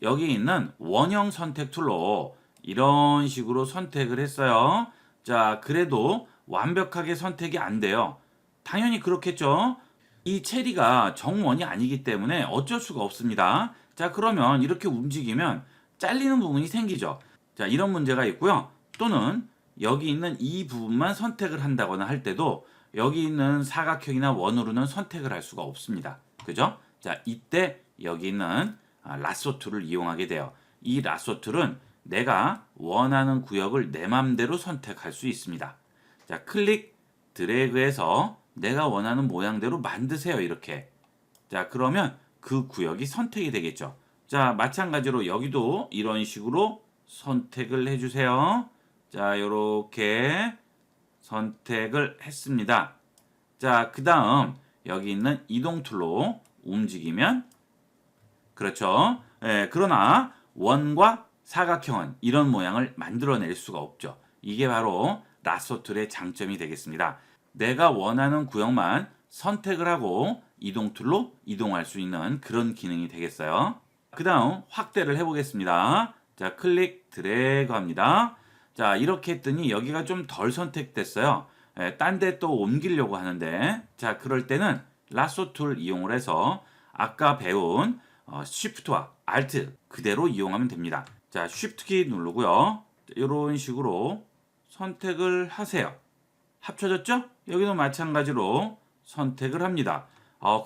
여기 있는 원형 선택 툴로 이런 식으로 선택을 했어요. 자, 그래도 완벽하게 선택이 안 돼요. 당연히 그렇겠죠? 이 체리가 정원이 아니기 때문에 어쩔 수가 없습니다. 자, 그러면 이렇게 움직이면 잘리는 부분이 생기죠. 자, 이런 문제가 있고요. 또는 여기 있는 이 부분만 선택을 한다거나 할 때도 여기 있는 사각형이나 원으로는 선택을 할 수가 없습니다. 그죠? 자, 이때 여기 있는 라쏘 툴을 이용하게 돼요. 이 라쏘 툴은 내가 원하는 구역을 내 맘대로 선택할 수 있습니다. 자, 클릭, 드래그해서 내가 원하는 모양대로 만드세요. 이렇게. 자, 그러면 그 구역이 선택이 되겠죠. 자, 마찬가지로 여기도 이런 식으로 선택을 해주세요. 자, 이렇게 선택을 했습니다. 자, 그 다음 여기 있는 이동 툴로 움직이면 그렇죠. 예, 그러나 원과 사각형은 이런 모양을 만들어낼 수가 없죠. 이게 바로 라쏘 툴의 장점이 되겠습니다. 내가 원하는 구역만 선택을 하고 이동 툴로 이동할 수 있는 그런 기능이 되겠어요. 그 다음 확대를 해보겠습니다. 자, 클릭 드래그 합니다. 자, 이렇게 했더니 여기가 좀 덜 선택됐어요. 딴 데 또 옮기려고 하는데, 자, 그럴 때는 라쏘 툴 이용을 해서 아까 배운 Shift와 Alt 그대로 이용하면 됩니다. 자, Shift 키 누르고요. 이런 식으로 선택을 하세요. 합쳐졌죠? 여기도 마찬가지로 선택을 합니다.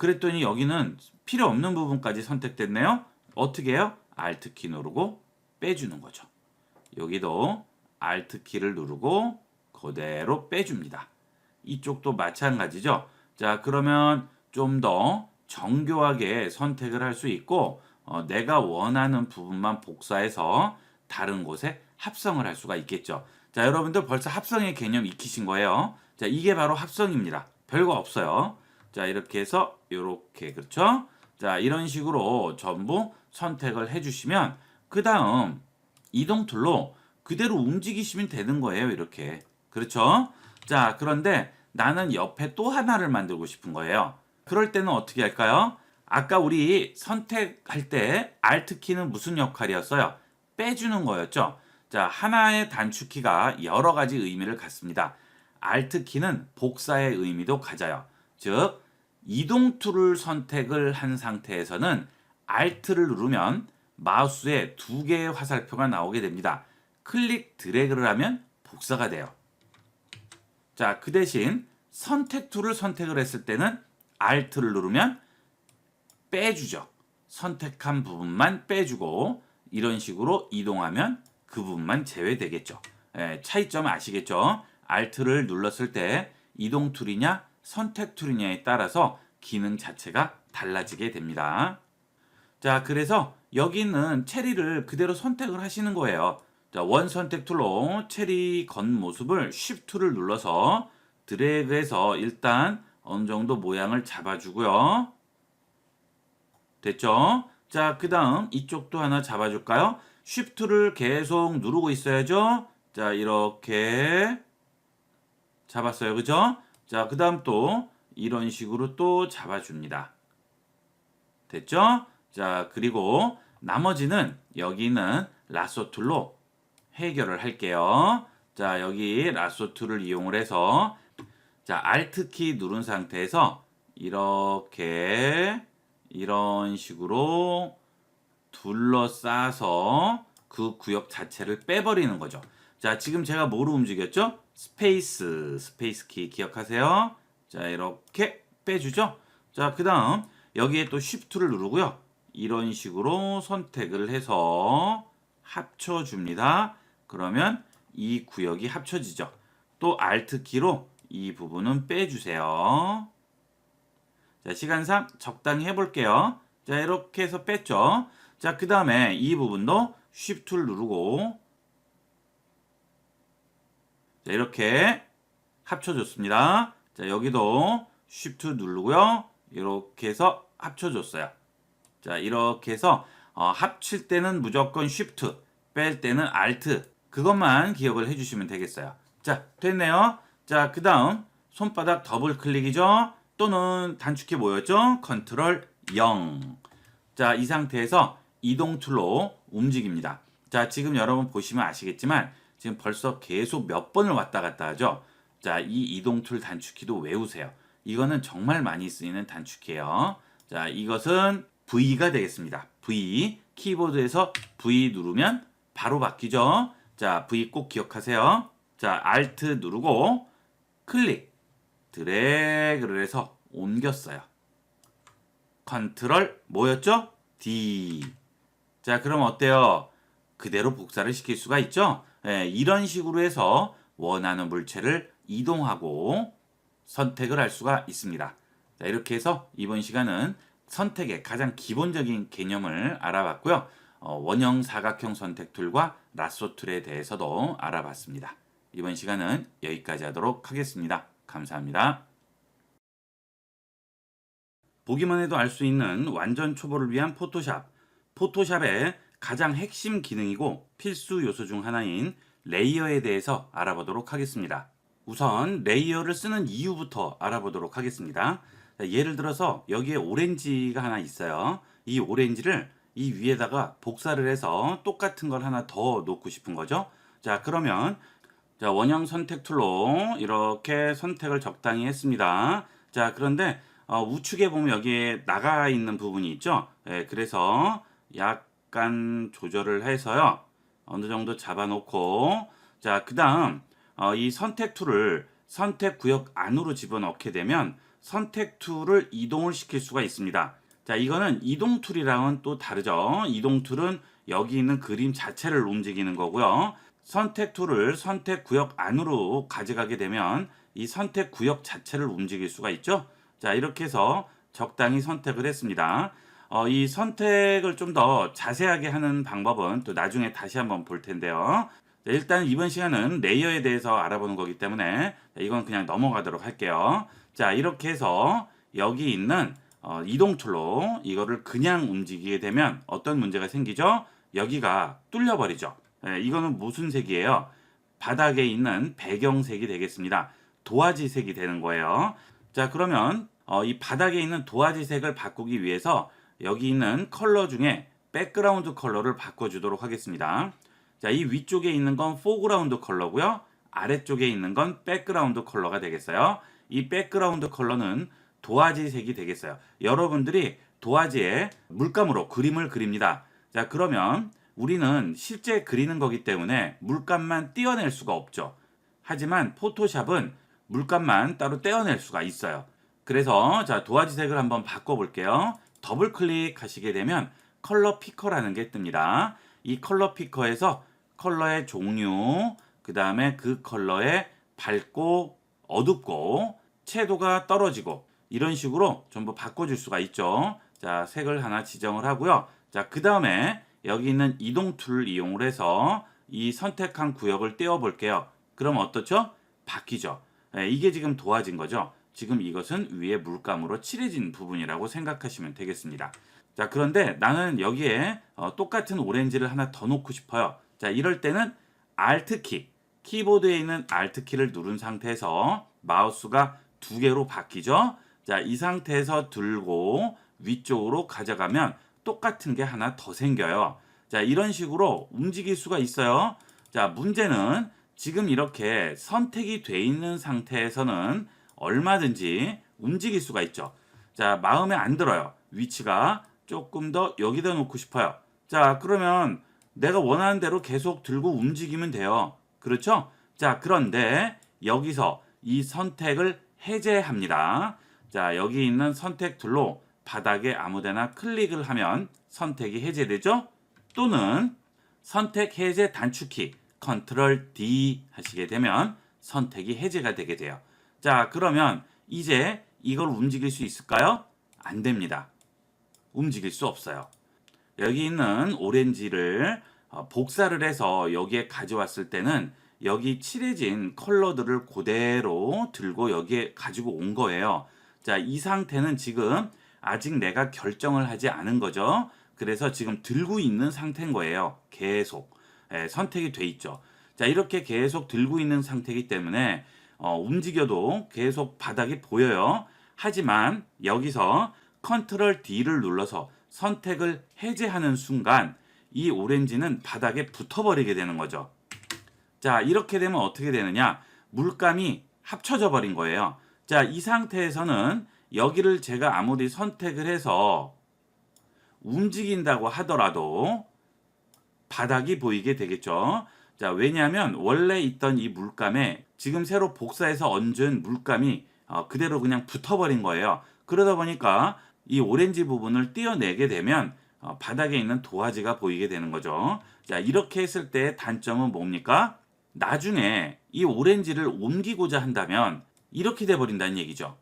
그랬더니 여기는 필요 없는 부분까지 선택됐네요. 어떻게 해요? Alt 키 누르고 빼주는 거죠. 여기도 Alt 키를 누르고 그대로 빼줍니다. 이쪽도 마찬가지죠. 자, 그러면 좀 더 정교하게 선택을 할 수 있고 내가 원하는 부분만 복사해서 다른 곳에 합성을 할 수가 있겠죠. 자, 여러분들 벌써 합성의 개념 익히신 거예요. 자, 이게 바로 합성입니다. 별거 없어요. 자, 이렇게 해서 이렇게 그렇죠? 자, 이런 식으로 전부 선택을 해주시면 그 다음 이동 툴로 그대로 움직이시면 되는 거예요. 이렇게. 그렇죠? 자, 그런데 나는 옆에 또 하나를 만들고 싶은 거예요. 그럴 때는 어떻게 할까요? 아까 우리 선택할 때 Alt 키는 무슨 역할이었어요? 빼주는 거였죠. 자, 하나의 단축키가 여러 가지 의미를 갖습니다. Alt 키는 복사의 의미도 가져요. 즉, 이동 툴을 선택을 한 상태에서는 Alt를 누르면 마우스에 두 개의 화살표가 나오게 됩니다. 클릭 드래그를 하면 복사가 돼요. 자, 그 대신 선택 툴을 선택을 했을 때는 Alt를 누르면 빼주죠. 선택한 부분만 빼주고 이런 식으로 이동하면 그 부분만 제외되겠죠. 차이점 아시겠죠? Alt를 눌렀을 때 이동 툴이냐 선택 툴이냐에 따라서 기능 자체가 달라지게 됩니다. 자, 그래서 여기 있는 체리를 그대로 선택을 하시는 거예요. 자, 원 선택 툴로 체리 겉모습을 Shift를 눌러서 드래그해서 일단 어느 정도 모양을 잡아주고요. 됐죠? 자, 그 다음 이쪽도 하나 잡아줄까요? Shift를 계속 누르고 있어야죠. 자, 이렇게 잡았어요. 그죠? 자, 그 다음 또 이런 식으로 또 잡아줍니다. 됐죠? 자, 그리고 나머지는 여기 있는 라쏘 툴로 해결을 할게요. 자, 여기 라쏘 툴을 이용을 해서 자, Alt 키 누른 상태에서 이렇게 이런 식으로 둘러싸서 그 구역 자체를 빼버리는 거죠. 자, 지금 제가 뭐로 움직였죠? 스페이스 키 기억하세요? 자, 이렇게 빼주죠. 자, 그 다음 여기에 또 Shift를 누르고요. 이런 식으로 선택을 해서 합쳐줍니다. 그러면 이 구역이 합쳐지죠. 또 Alt 키로 이 부분은 빼주세요. 자, 시간상 적당히 해볼게요. 자, 이렇게 해서 뺐죠. 자, 그 다음에 이 부분도 Shift를 누르고 자, 이렇게 합쳐줬습니다. 자, 여기도 Shift 누르고요. 이렇게 해서 합쳐줬어요. 자, 이렇게 해서 합칠 때는 무조건 Shift, 뺄 때는 Alt 그것만 기억을 해주시면 되겠어요. 자, 됐네요. 자, 그 다음 손바닥 더블 클릭이죠. 또는 단축키 뭐였죠? 컨트롤 0. 자, 이 상태에서 이동 툴로 움직입니다. 자, 지금 여러분 보시면 아시겠지만 지금 벌써 계속 몇 번을 왔다 갔다 하죠. 자, 이 이동 툴 단축키도 외우세요. 이거는 정말 많이 쓰이는 단축키예요. 자, 이것은 V가 되겠습니다. V. 키보드에서 V 누르면 바로 바뀌죠. 자, V 꼭 기억하세요. 자, Alt 누르고 클릭, 드래그를 해서 옮겼어요. 컨트롤 뭐였죠? D. 자, 그럼 어때요? 그대로 복사를 시킬 수가 있죠? 예, 이런 식으로 해서 원하는 물체를 이동하고 선택을 할 수가 있습니다. 자, 이렇게 해서 이번 시간은 선택의 가장 기본적인 개념을 알아봤고요. 원형 사각형 선택 툴과 라쏘 툴에 대해서도 알아봤습니다. 이번 시간은 여기까지 하도록 하겠습니다. 감사합니다. 보기만 해도 알 수 있는 완전 초보를 위한 포토샵. 포토샵의 가장 핵심 기능이고 필수 요소 중 하나인 레이어에 대해서 알아보도록 하겠습니다. 우선 레이어를 쓰는 이유부터 알아보도록 하겠습니다. 예를 들어서 여기에 오렌지가 하나 있어요. 이 오렌지를 이 위에다가 복사를 해서 똑같은 걸 하나 더 놓고 싶은 거죠. 자, 그러면 자, 원형 선택 툴로 이렇게 선택을 적당히 했습니다. 자, 그런데 우측에 보면 여기에 나가 있는 부분이 있죠. 예, 그래서 약간 조절을 해서요. 어느 정도 잡아놓고 자, 그 다음 이 선택 툴을 선택 구역 안으로 집어넣게 되면 선택 툴을 이동을 시킬 수가 있습니다. 자, 이거는 이동 툴이랑은 또 다르죠. 이동 툴은 여기 있는 그림 자체를 움직이는 거고요. 선택 툴을 선택 구역 안으로 가져가게 되면 이 선택 구역 자체를 움직일 수가 있죠. 자, 이렇게 해서 적당히 선택을 했습니다. 이 선택을 좀 더 자세하게 하는 방법은 또 나중에 다시 한번 볼 텐데요. 자, 일단 이번 시간은 레이어에 대해서 알아보는 거기 때문에 이건 그냥 넘어가도록 할게요. 자, 이렇게 해서 여기 있는 이동 툴로 이거를 그냥 움직이게 되면 어떤 문제가 생기죠? 여기가 뚫려버리죠. 이거는 무슨 색이에요? 바닥에 있는 배경색이 되겠습니다. 도화지 색이 되는 거예요. 자, 그러면 이 바닥에 있는 도화지 색을 바꾸기 위해서 여기 있는 컬러 중에 백그라운드 컬러를 바꿔주도록 하겠습니다. 자, 이 위쪽에 있는 건 포그라운드 컬러고요. 아래쪽에 있는 건 백그라운드 컬러가 되겠어요. 이 백그라운드 컬러는 도화지 색이 되겠어요. 여러분들이 도화지에 물감으로 그림을 그립니다. 자, 그러면 우리는 실제 그리는 거기 때문에 물감만 떼어낼 수가 없죠. 하지만 포토샵은 물감만 따로 떼어낼 수가 있어요. 그래서 자, 도화지 색을 한번 바꿔볼게요. 더블 클릭하시게 되면 컬러 피커라는 게 뜹니다. 이 컬러 피커에서 컬러의 종류, 그 다음에 그 컬러의 밝고 어둡고 채도가 떨어지고 이런 식으로 전부 바꿔줄 수가 있죠. 자, 색을 하나 지정을 하고요. 자, 그 다음에 여기 있는 이동 툴을 이용을 해서 이 선택한 구역을 떼어 볼게요. 그럼 어떻죠? 바뀌죠. 네, 이게 지금 도화진 거죠. 지금 이것은 위에 물감으로 칠해진 부분이라고 생각하시면 되겠습니다. 자, 그런데 나는 여기에 똑같은 오렌지를 하나 더 놓고 싶어요. 자, 이럴 때는 Alt키, 키보드에 있는 Alt키를 누른 상태에서 마우스가 두 개로 바뀌죠. 자, 이 상태에서 들고 위쪽으로 가져가면 똑같은 게 하나 더 생겨요. 자, 이런 식으로 움직일 수가 있어요. 자, 문제는 지금 이렇게 선택이 돼 있는 상태에서는 얼마든지 움직일 수가 있죠. 자, 마음에 안 들어요. 위치가 조금 더 여기다 놓고 싶어요. 자, 그러면 내가 원하는 대로 계속 들고 움직이면 돼요. 그렇죠? 자, 그런데 여기서 이 선택을 해제합니다. 자, 여기 있는 선택 툴로 바닥에 아무데나 클릭을 하면 선택이 해제되죠? 또는 선택 해제 단축키 컨트롤 D 하시게 되면 선택이 해제가 되게 돼요. 자, 그러면 이제 이걸 움직일 수 있을까요? 안 됩니다. 움직일 수 없어요. 여기 있는 오렌지를 복사를 해서 여기에 가져왔을 때는 여기 칠해진 컬러들을 그대로 들고 여기에 가지고 온 거예요. 자, 이 상태는 지금 아직 내가 결정을 하지 않은 거죠. 그래서 지금 들고 있는 상태인 거예요. 계속. 선택이 돼 있죠. 자, 이렇게 계속 들고 있는 상태이기 때문에 움직여도 계속 바닥이 보여요. 하지만 여기서 컨트롤 D를 눌러서 선택을 해제하는 순간 이 오렌지는 바닥에 붙어버리게 되는 거죠. 자, 이렇게 되면 어떻게 되느냐? 물감이 합쳐져 버린 거예요. 자, 이 상태에서는 여기를 제가 아무리 선택을 해서 움직인다고 하더라도 바닥이 보이게 되겠죠. 자, 왜냐하면 원래 있던 이 물감에 지금 새로 복사해서 얹은 물감이 그대로 그냥 붙어버린 거예요. 그러다 보니까 이 오렌지 부분을 떼어내게 되면 바닥에 있는 도화지가 보이게 되는 거죠. 자, 이렇게 했을 때 단점은 뭡니까? 나중에 이 오렌지를 옮기고자 한다면 이렇게 돼 버린다는 얘기죠.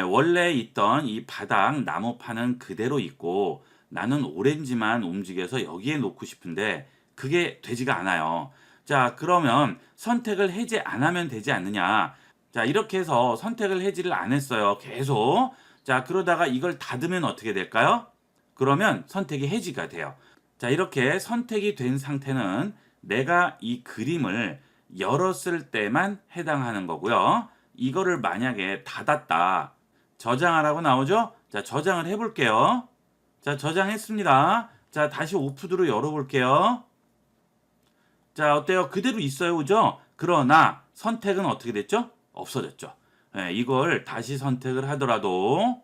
원래 있던 이 바닥 나무판은 그대로 있고 나는 오렌지만 움직여서 여기에 놓고 싶은데 그게 되지가 않아요. 자, 그러면 선택을 해제 안 하면 되지 않느냐. 자, 이렇게 해서 선택을 해지를 안 했어요. 계속. 자, 그러다가 이걸 닫으면 어떻게 될까요? 그러면 선택이 해지가 돼요. 자, 이렇게 선택이 된 상태는 내가 이 그림을 열었을 때만 해당하는 거고요. 이거를 만약에 닫았다. 저장하라고 나오죠? 자, 저장을 해볼게요. 자, 저장했습니다. 자, 다시 오프드로 열어볼게요. 자, 어때요? 그대로 있어요. 그죠? 그러나 선택은 어떻게 됐죠? 없어졌죠. 이걸 다시 선택을 하더라도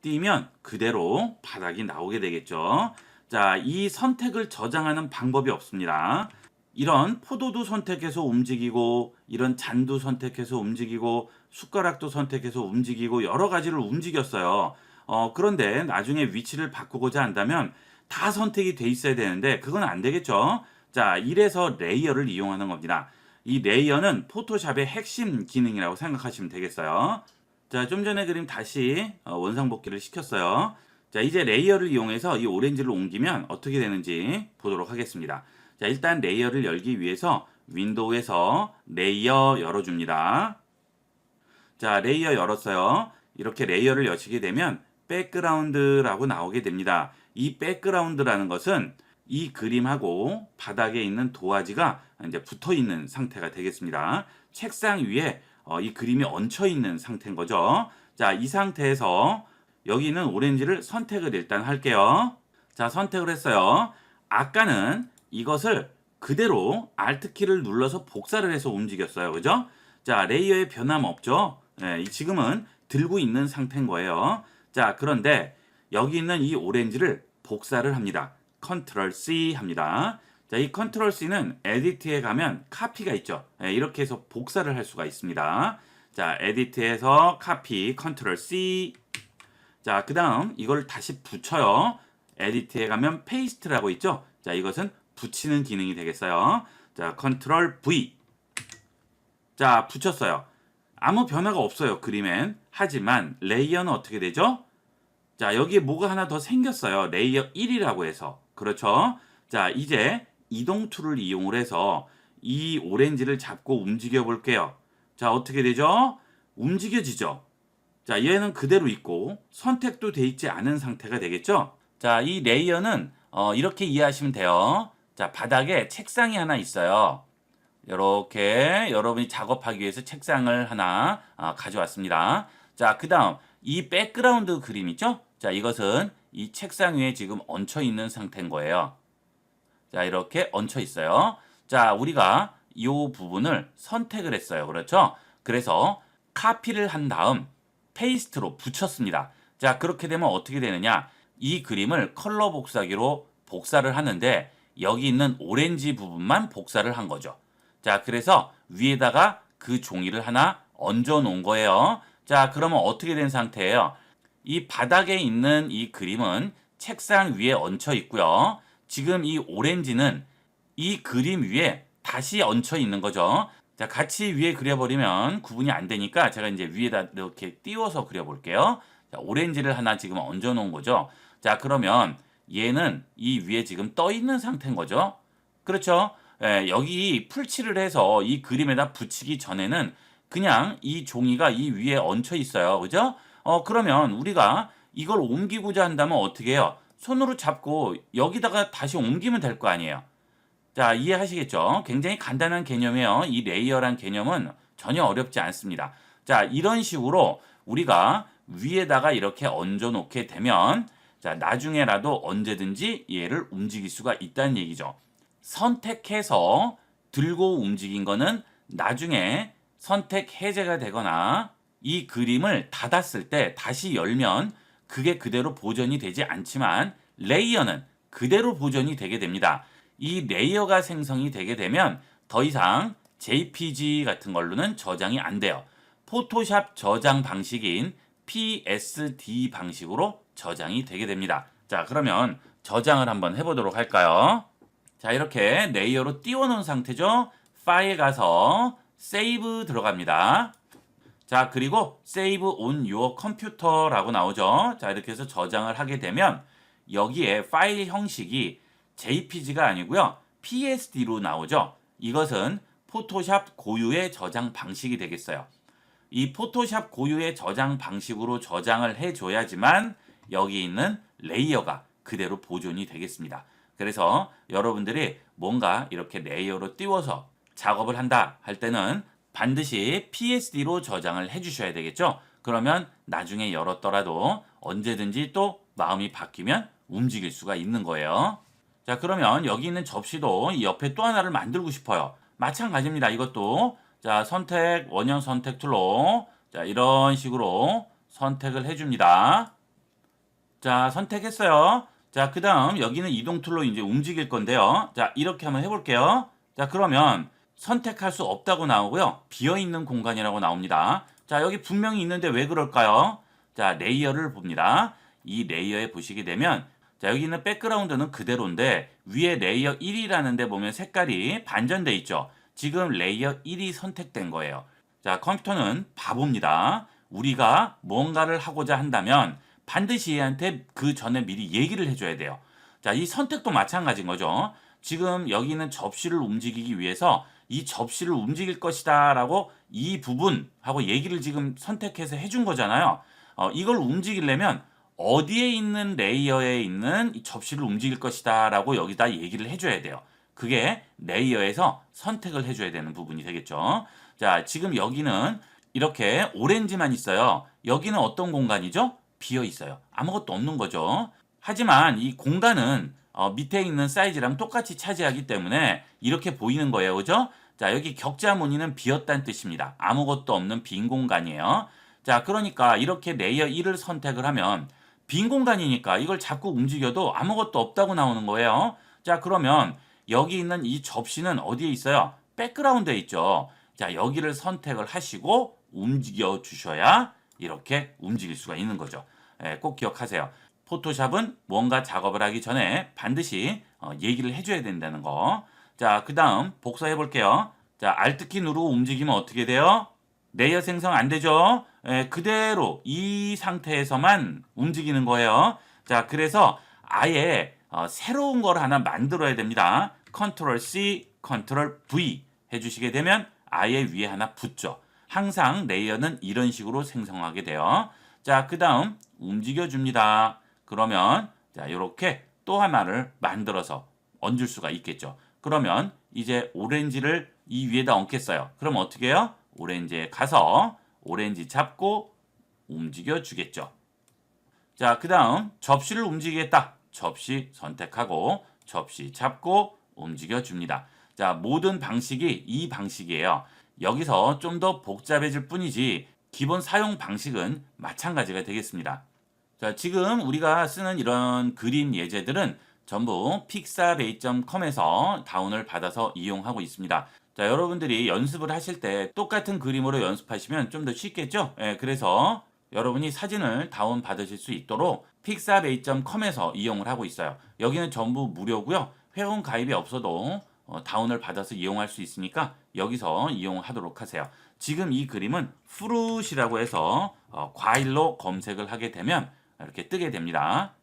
띄면 그대로 바닥이 나오게 되겠죠. 자, 이 선택을 저장하는 방법이 없습니다. 이런 포도도 선택해서 움직이고 이런 잔도 선택해서 움직이고 숟가락도 선택해서 움직이고 여러 가지를 움직였어요. 그런데 나중에 위치를 바꾸고자 한다면 다 선택이 돼 있어야 되는데 그건 안 되겠죠. 자, 이래서 레이어를 이용하는 겁니다. 이 레이어는 포토샵의 핵심 기능이라고 생각하시면 되겠어요. 자, 좀 전에 그림 다시 원상복귀를 시켰어요. 자, 이제 레이어를 이용해서 이 오렌지를 옮기면 어떻게 되는지 보도록 하겠습니다. 자, 일단 레이어를 열기 위해서 윈도우에서 레이어 열어줍니다. 자, 레이어 열었어요. 이렇게 레이어를 여시게 되면 백그라운드라고 나오게 됩니다. 이 백그라운드라는 것은 이 그림하고 바닥에 있는 도화지가 이제 붙어 있는 상태가 되겠습니다. 책상 위에 이 그림이 얹혀 있는 상태인 거죠. 자, 이 상태에서 여기 있는 오렌지를 선택을 일단 할게요. 자, 선택을 했어요. 아까는 이것을 그대로 Alt키를 눌러서 복사를 해서 움직였어요. 그죠? 자, 레이어에 변함 없죠? 지금은 들고 있는 상태인 거예요. 자, 그런데 여기 있는 이 오렌지를 복사를 합니다. 컨트롤 C 합니다. 자, 이 컨트롤 C는 에디트에 가면 카피가 있죠. 이렇게 해서 복사를 할 수가 있습니다. 자, 에디트에서 카피, 컨트롤 C. 자, 그 다음 이걸 다시 붙여요. 에디트에 가면 페이스트라고 있죠. 자, 이것은 붙이는 기능이 되겠어요. 자, 컨트롤 V. 자, 붙였어요. 아무 변화가 없어요, 그림엔. 하지만 레이어는 어떻게 되죠? 자, 여기에 뭐가 하나 더 생겼어요. 레이어 1이라고 해서. 그렇죠? 자, 이제 이동 툴을 이용을 해서 이 오렌지를 잡고 움직여 볼게요. 자, 어떻게 되죠? 움직여지죠? 자, 얘는 그대로 있고 선택도 돼 있지 않은 상태가 되겠죠? 자, 이 레이어는 이렇게 이해하시면 돼요. 자, 바닥에 책상이 하나 있어요. 이렇게 여러분이 작업하기 위해서 책상을 하나 가져왔습니다. 자, 그 다음 이 백그라운드 그림 있죠? 자, 이것은 이 책상 위에 지금 얹혀 있는 상태인 거예요. 자, 이렇게 얹혀 있어요. 자, 우리가 이 부분을 선택을 했어요. 그렇죠? 그래서 카피를 한 다음 페이스트로 붙였습니다. 자, 그렇게 되면 어떻게 되느냐? 이 그림을 컬러 복사기로 복사를 하는데 여기 있는 오렌지 부분만 복사를 한 거죠. 자, 그래서 위에다가 그 종이를 하나 얹어 놓은 거예요. 자, 그러면 어떻게 된 상태예요? 이 바닥에 있는 이 그림은 책상 위에 얹혀 있고요. 지금 이 오렌지는 이 그림 위에 다시 얹혀 있는 거죠. 자, 같이 위에 그려버리면 구분이 안 되니까 제가 이제 위에다 이렇게 띄워서 그려볼게요. 자, 오렌지를 하나 지금 얹어 놓은 거죠. 자, 그러면 얘는 이 위에 지금 떠 있는 상태인 거죠. 그렇죠? 여기 풀칠을 해서 이 그림에다 붙이기 전에는 그냥 이 종이가 이 위에 얹혀 있어요. 그죠? 그러면 우리가 이걸 옮기고자 한다면 어떻게 해요? 손으로 잡고 여기다가 다시 옮기면 될 거 아니에요. 자, 이해하시겠죠? 굉장히 간단한 개념이에요. 이 레이어란 개념은 전혀 어렵지 않습니다. 자, 이런 식으로 우리가 위에다가 이렇게 얹어 놓게 되면 자, 나중에라도 언제든지 얘를 움직일 수가 있다는 얘기죠. 선택해서 들고 움직인 거는 나중에 선택 해제가 되거나 이 그림을 닫았을 때 다시 열면 그게 그대로 보존이 되지 않지만 레이어는 그대로 보존이 되게 됩니다. 이 레이어가 생성이 되게 되면 더 이상 JPG 같은 걸로는 저장이 안 돼요. 포토샵 저장 방식인 PSD 방식으로 저장이 되게 됩니다. 자, 그러면 저장을 한번 해보도록 할까요? 자, 이렇게 레이어로 띄워놓은 상태죠. 파일 가서 세이브 들어갑니다. 자, 그리고 Save on your computer라고 나오죠. 자, 이렇게 해서 저장을 하게 되면 여기에 파일 형식이 JPG가 아니고요. PSD로 나오죠. 이것은 포토샵 고유의 저장 방식이 되겠어요. 이 포토샵 고유의 저장 방식으로 저장을 해줘야지만 여기 있는 레이어가 그대로 보존이 되겠습니다. 그래서 여러분들이 뭔가 이렇게 레이어로 띄워서 작업을 한다 할 때는 반드시 PSD로 저장을 해주셔야 되겠죠. 그러면 나중에 열었더라도 언제든지 또 마음이 바뀌면 움직일 수가 있는 거예요. 자, 그러면 여기 있는 접시도 이 옆에 또 하나를 만들고 싶어요. 마찬가지입니다. 이것도 자, 선택, 원형 선택 툴로 자, 이런 식으로 선택을 해줍니다. 자, 선택했어요. 자, 그 다음 여기는 이동 툴로 이제 움직일 건데요. 자, 이렇게 한번 해볼게요. 자, 그러면 선택할 수 없다고 나오고요. 비어있는 공간이라고 나옵니다. 자, 여기 분명히 있는데 왜 그럴까요? 자, 레이어를 봅니다. 이 레이어에 보시게 되면 자, 여기 있는 백그라운드는 그대로인데 위에 레이어 1이라는 데 보면 색깔이 반전돼 있죠. 지금 레이어 1이 선택된 거예요. 자, 컴퓨터는 바보입니다. 우리가 뭔가를 하고자 한다면 반드시 얘한테 그 전에 미리 얘기를 해줘야 돼요. 자, 이 선택도 마찬가지인 거죠. 지금 여기 있는 접시를 움직이기 위해서 이 접시를 움직일 것이다 라고 이 부분하고 얘기를 지금 선택해서 해준 거잖아요. 이걸 움직이려면 어디에 있는 레이어에 있는 이 접시를 움직일 것이다 라고 여기다 얘기를 해줘야 돼요. 그게 레이어에서 선택을 해줘야 되는 부분이 되겠죠. 자, 지금 여기는 이렇게 오렌지만 있어요. 여기는 어떤 공간이죠? 비어 있어요. 아무것도 없는 거죠. 하지만 이 공간은 밑에 있는 사이즈랑 똑같이 차지하기 때문에 이렇게 보이는 거예요. 그죠? 자, 여기 격자 무늬는 비었다는 뜻입니다. 아무것도 없는 빈 공간이에요. 자, 그러니까 이렇게 레이어 1을 선택을 하면 빈 공간이니까 이걸 자꾸 움직여도 아무것도 없다고 나오는 거예요. 자, 그러면 여기 있는 이 접시는 어디에 있어요? 백그라운드에 있죠. 자, 여기를 선택을 하시고 움직여 주셔야 이렇게 움직일 수가 있는 거죠. 꼭 기억하세요. 포토샵은 뭔가 작업을 하기 전에 반드시 얘기를 해줘야 된다는 거. 자, 그 다음 복사해 볼게요. 자, Alt키 누르고 움직이면 어떻게 돼요? 레이어 생성 안 되죠? 그대로 이 상태에서만 움직이는 거예요. 자, 그래서 아예 새로운 걸 하나 만들어야 됩니다. Ctrl C, Ctrl V 해주시게 되면 아예 위에 하나 붙죠. 항상 레이어는 이런 식으로 생성하게 돼요. 자, 그 다음 움직여줍니다. 그러면 자, 이렇게 또 하나를 만들어서 얹을 수가 있겠죠. 그러면 이제 오렌지를 이 위에다 얹겠어요. 그럼 어떻게 해요? 오렌지에 가서 오렌지 잡고 움직여 주겠죠. 자, 그 다음 접시를 움직이겠다. 접시 선택하고 접시 잡고 움직여 줍니다. 자, 모든 방식이 이 방식이에요. 여기서 좀 더 복잡해질 뿐이지 기본 사용 방식은 마찬가지가 되겠습니다. 자, 지금 우리가 쓰는 이런 그림 예제들은 전부 pixabay.com에서 다운을 받아서 이용하고 있습니다. 자, 여러분들이 연습을 하실 때 똑같은 그림으로 연습하시면 좀 더 쉽겠죠? 그래서 여러분이 사진을 다운 받으실 수 있도록 pixabay.com에서 이용을 하고 있어요. 여기는 전부 무료고요. 회원 가입이 없어도 다운을 받아서 이용할 수 있으니까 여기서 이용하도록 하세요. 지금 이 그림은 프루시라고 해서 과일로 검색을 하게 되면 이렇게 뜨게 됩니다.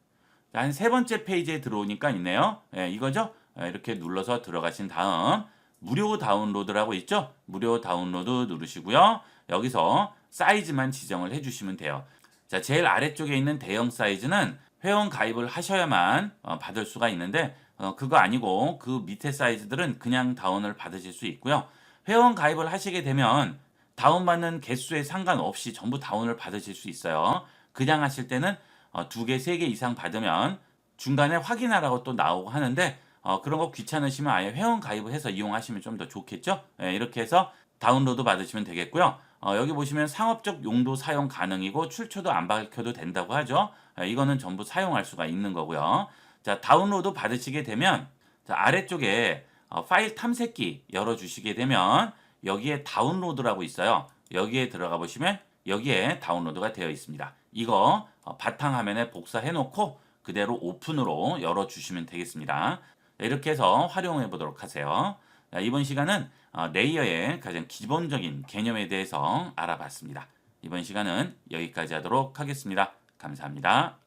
한 세 번째 페이지에 들어오니까 있네요. 이거죠? 이렇게 눌러서 들어가신 다음 무료 다운로드라고 있죠? 무료 다운로드 누르시고요. 여기서 사이즈만 지정을 해주시면 돼요. 자, 제일 아래쪽에 있는 대형 사이즈는 회원 가입을 하셔야만 받을 수가 있는데 그거 아니고 그 밑에 사이즈들은 그냥 다운을 받으실 수 있고요. 회원 가입을 하시게 되면 다운받는 개수에 상관없이 전부 다운을 받으실 수 있어요. 그냥 하실 때는 2개, 3개 이상 받으면 중간에 확인하라고 또 나오고 하는데 그런 거 귀찮으시면 아예 회원 가입을 해서 이용하시면 좀 더 좋겠죠. 예, 이렇게 해서 다운로드 받으시면 되겠고요. 여기 보시면 상업적 용도 사용 가능이고 출처도 안 밝혀도 된다고 하죠. 이거는 전부 사용할 수가 있는 거고요. 자, 다운로드 받으시게 되면 자, 아래쪽에 파일 탐색기 열어주시게 되면 여기에 다운로드라고 있어요. 여기에 들어가 보시면 여기에 다운로드가 되어 있습니다. 이거 바탕화면에 복사해 놓고 그대로 오픈으로 열어주시면 되겠습니다. 이렇게 해서 활용해 보도록 하세요. 자, 이번 시간은 레이어의 가장 기본적인 개념에 대해서 알아봤습니다. 이번 시간은 여기까지 하도록 하겠습니다. 감사합니다.